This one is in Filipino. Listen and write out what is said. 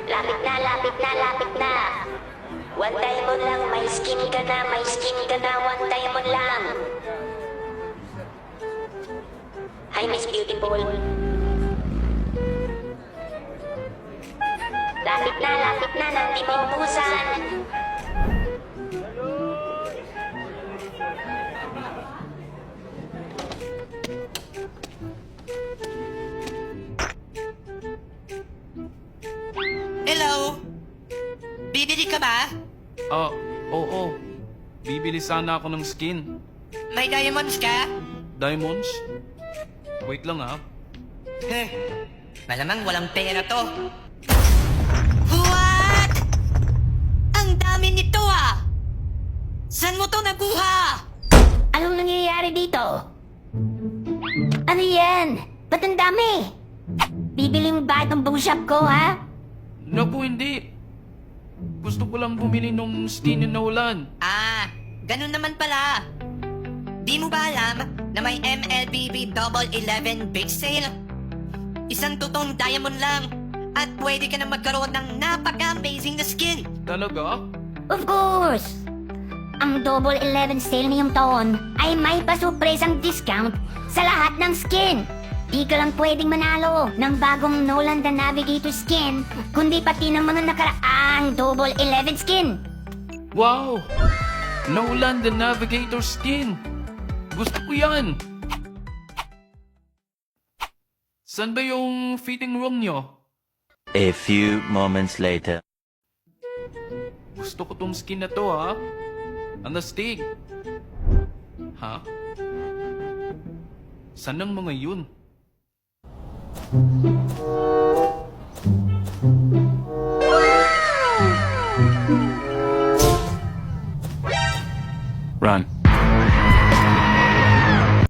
Lapit na, lapit na, lapit na. One diamond lang, may skin ka na, may skin ka na, one diamond lang. Hi, Miss Beautiful. Lapit na, nang di maubusan. Hello? Bibili ka ba? Oo. Bibili sana ako ng skin. May diamonds ka? Diamonds? Wait lang ha. Malamang walang pera to. What? Ang dami nito ah! Saan mo to nakuha? Anong nangyayari dito? Ano yan? Ba't ang dami? Bibili mo ba itong buong shop ko, ha? Naku, hindi. Gusto ko lang bumili ng skin ni Nolan. Ah, ganun naman pala. Di mo ba alam na may MLBB Double 11 Big Sale? Isang totoong diamond lang at pwede ka na magkaroon ng napaka-amazing na skin. Talaga? Of course! Ang Double 11 sale ngayong taon ay may pasupresang discount sa lahat ng skin. Di ka lang pwedeng manalo ng bagong Nolan the Navigator skin, kundi pati ng mga nakaraang Double 11 skin. Wow! Nolan the Navigator skin! Gusto ko yan! Saan ba yung fitting room nyo? A few moments later. Gusto ko tong skin na to ha. Ang astig. Ha? Saan ang mga yun? Run.